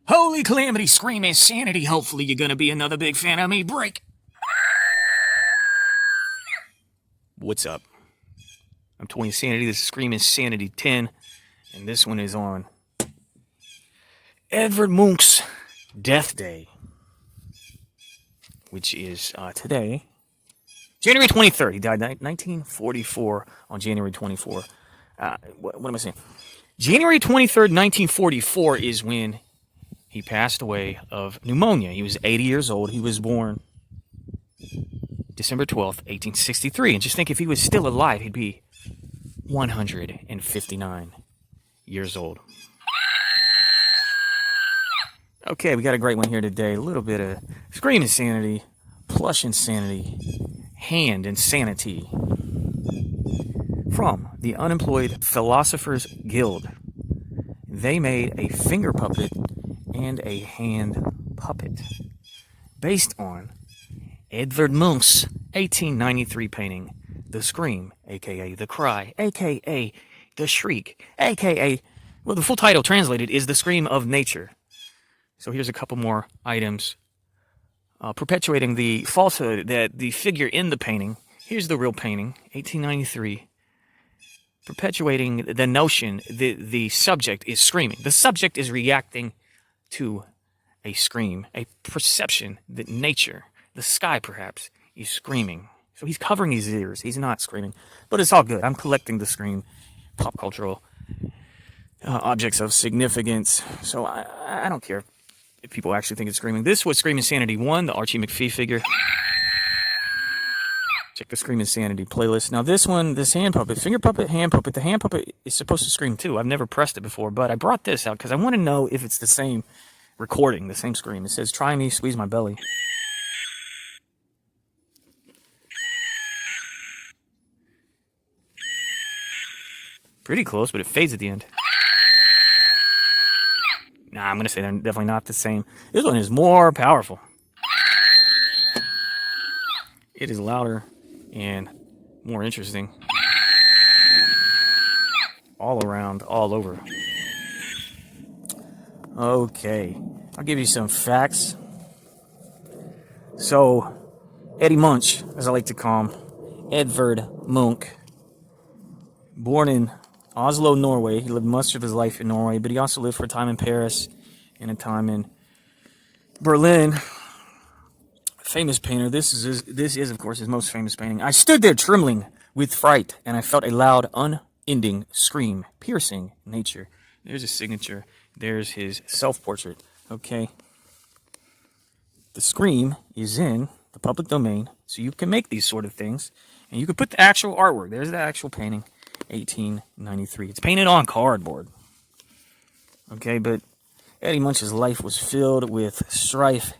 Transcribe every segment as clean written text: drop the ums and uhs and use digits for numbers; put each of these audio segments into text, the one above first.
Holy calamity, scream insanity. Hopefully you're gonna be another big fan of me. Break. What's up? I'm Toy Insanity. This is Scream Insanity 10. And this one is on Edvard Munch's Death Day, which is today, January 23rd. He died 1944 on January 24th. What am I saying? January 23rd, 1944 is when he passed away of pneumonia. He was 80 years old. He was born December 12th, 1863. And just think, if he was still alive, he'd be 159 years old. Okay, we got a great one here today. A little bit of Scream Insanity, Plush Insanity, Hand Insanity. From the Unemployed Philosophers Guild. They made a finger puppet and a hand puppet based on Edvard Munch's 1893 painting, The Scream, aka The Cry, aka The Shriek, aka, well, the full title translated is The Scream of Nature. So here's a couple more items perpetuating the falsehood that the figure in the painting, here's the real painting, 1893, perpetuating the notion that the subject is screaming. The subject is reacting to a scream, a perception that nature, the sky perhaps, is screaming. So he's covering his ears. He's not screaming. But it's all good. I'm collecting the Scream pop cultural objects of significance. So I don't care if people actually think it's screaming. This was Scream Insanity 1, the Archie McPhee figure. Check the Scream Insanity playlist. Now this one, this hand puppet, finger puppet, hand puppet. The hand puppet is supposed to scream too. I've never pressed it before, but I brought this out because I want to know if it's the same recording, the same scream. It says, "Try me, squeeze my belly." Pretty close, but it fades at the end. Nah, I'm going to say they're definitely not the same. This one is more powerful. It is louder and more interesting. All around, all over. Okay, I'll give you some facts. So, Eddie Munch, as I like to call him, Edvard Munch, born in Oslo, Norway. He lived much of his life in Norway, but he also lived for a time in Paris and a time in Berlin. Famous painter. This is, of course, his most famous painting. I stood there trembling with fright, and I felt a loud, unending scream, piercing nature. There's his signature. There's his self-portrait. Okay. The Scream is in the public domain, so you can make these sort of things, and you can put the actual artwork. There's the actual painting, 1893. It's painted on cardboard. Okay, but Eddie Munch's life was filled with strife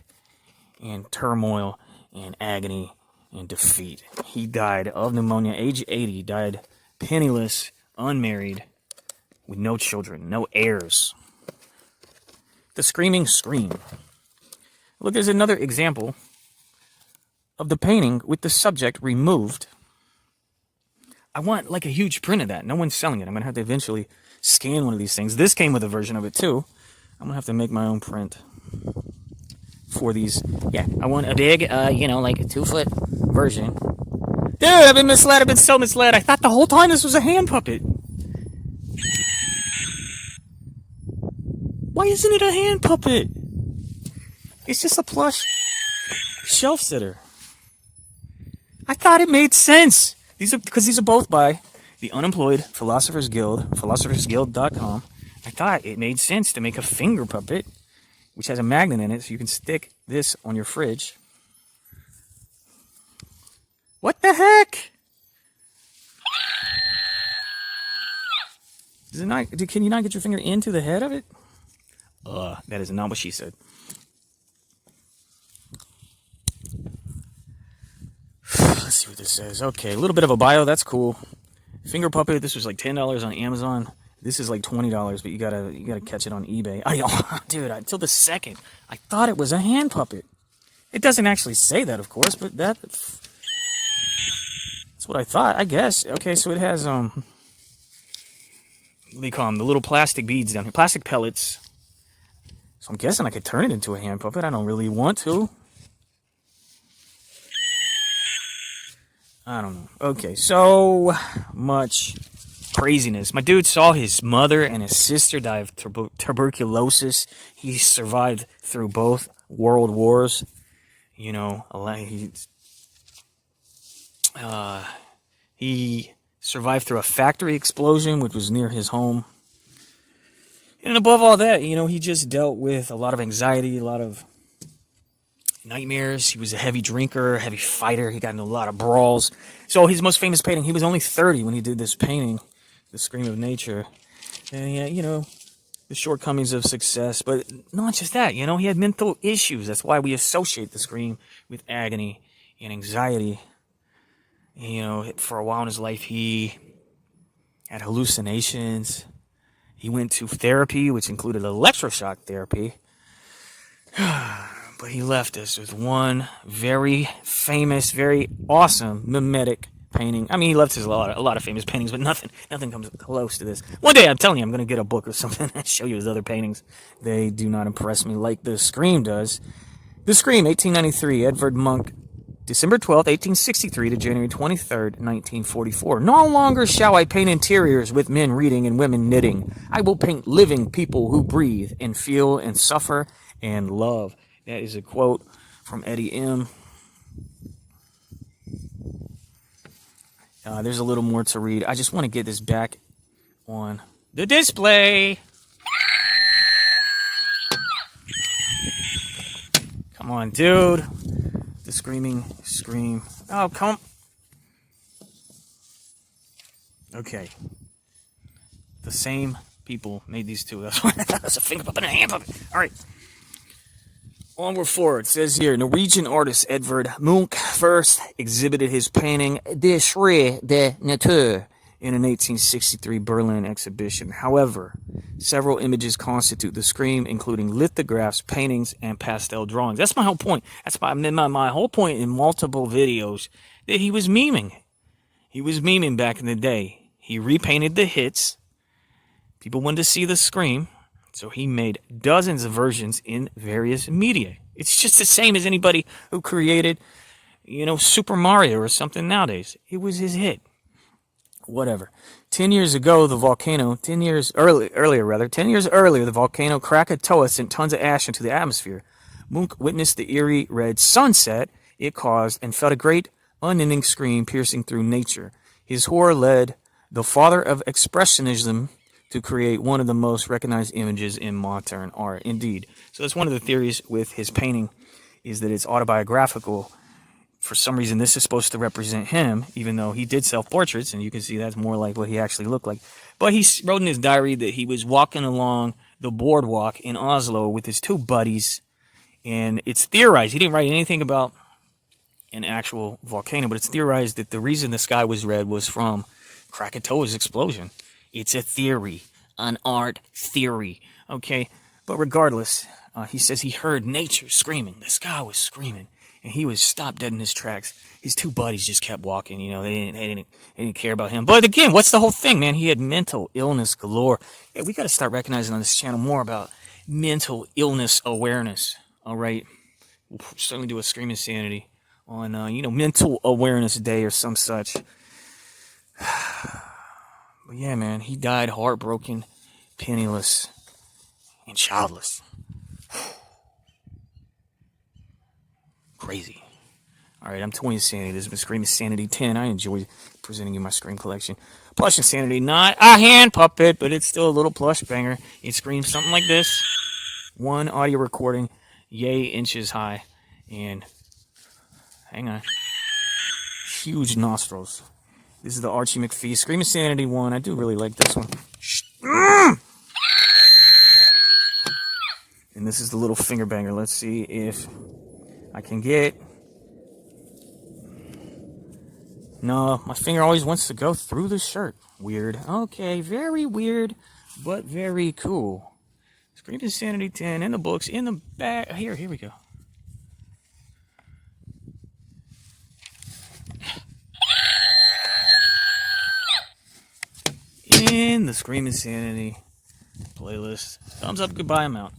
and turmoil and agony and defeat. He died of pneumonia, age 80, died penniless, unmarried, with no children, no heirs. The Screaming Scream. Look, there's another example of the painting with the subject removed. I want like a huge print of that. No one's selling it. I'm going to have to eventually scan one of these things. This came with a version of it too. I'm going to have to make my own print for these. Yeah, I want a big, like a 2-foot version. Dude, I've been misled. I've been so misled. I thought the whole time this was a hand puppet. Why isn't it a hand puppet? It's just a plush shelf sitter. I thought it made sense. These are both by the Unemployed Philosophers Guild, philosophersguild.com. I thought it made sense to make a finger puppet, which has a magnet in it, so you can stick this on your fridge. What the heck? Does it not? Can you not get your finger into the head of it? That is not what she said. Let's see what this says. Okay, a little bit of a bio. That's cool. Finger puppet. This was like $10 on Amazon. This is like $20, but you gotta catch it on eBay. Dude, until the second, I thought it was a hand puppet. It doesn't actually say that, of course, but that's what I thought. I guess. Okay, so it has what do you call them? The little plastic beads down here, plastic pellets. So I'm guessing I could turn it into a hand puppet. I don't really want to. I don't know. Okay, so much craziness. My dude saw his mother and his sister die of tuberculosis. He survived through both world wars. You know, he survived through a factory explosion, which was near his home. And above all that, you know, he just dealt with a lot of anxiety, a lot of nightmares. He was a heavy drinker, heavy fighter. He got into a lot of brawls. So his most famous painting, he was only 30 when he did this painting, The Scream of Nature. And yeah, you know, the shortcomings of success. But not just that, you know, he had mental issues. That's why we associate the Scream with agony and anxiety. And, you know, for a while in his life, he had hallucinations. He went to therapy, which included electroshock therapy. But he left us with one very famous, very awesome mimetic painting. I mean, he left us a lot of famous paintings, but nothing comes close to this. One day, I'm telling you, I'm going to get a book or something and show you his other paintings. They do not impress me like The Scream does. The Scream, 1893, Edvard Munch, December 12th, 1863 to January 23rd, 1944. No longer shall I paint interiors with men reading and women knitting. I will paint living people who breathe and feel and suffer and love. That is a quote from Eddie M. There's a little more to read. I just want to get this back on the display. Come on, dude. The screaming scream. Oh, come. Okay. The same people made these two. That's a finger puppet and a hand puppet. All right. Onward forward. It says here, Norwegian artist Edvard Munch first exhibited his painting De Schre de Natur in an 1863 Berlin exhibition. However, several images constitute the Scream, including lithographs, paintings, and pastel drawings. That's my whole point. That's my whole point in multiple videos, that he was memeing. He was memeing back in the day. He repainted the hits. People wanted to see the Scream. So he made dozens of versions in various media. It's just the same as anybody who created, you know, Super Mario or something nowadays. It was his hit. Whatever. 10 years earlier, the volcano Krakatoa sent tons of ash into the atmosphere. Munch witnessed the eerie red sunset it caused and felt a great unending scream piercing through nature. His horror led the father of Expressionism to create one of the most recognized images in modern art. Indeed. So that's one of the theories with his painting, is that it's autobiographical. For some reason, this is supposed to represent him, even though he did self-portraits, and you can see that's more like what he actually looked like. But he wrote in his diary that he was walking along the boardwalk in Oslo with his two buddies, and it's theorized. He didn't write anything about an actual volcano, but it's theorized that the reason the sky was red was from Krakatoa's explosion. It's a theory, an art theory, okay? But regardless, he says he heard nature screaming. The sky was screaming, and he was stopped dead in his tracks. His two buddies just kept walking, you know. They didn't care about him. But again, what's the whole thing, man? He had mental illness galore. Yeah, we got to start recognizing on this channel more about mental illness awareness, all right? We'll certainly do a Scream Insanity on, Mental Awareness Day or some such. But yeah, man, he died heartbroken, penniless, and childless. Crazy. All right, I'm Toy Insanity. This has been Scream Insanity 10. I enjoy presenting you my Scream collection. Plush Insanity, not a hand puppet, but it's still a little plush banger. It screams something like this. One audio recording, yay inches high, and hang on, huge nostrils. This is the Archie McPhee Scream Insanity 1. I do really like this one. And this is the little finger banger. Let's see if I can get... No, my finger always wants to go through the shirt. Weird. Okay, very weird, but very cool. Scream Insanity 10 in the books, in the back. Here we go. In the Scream Insanity playlist. Thumbs up, goodbye, I'm out.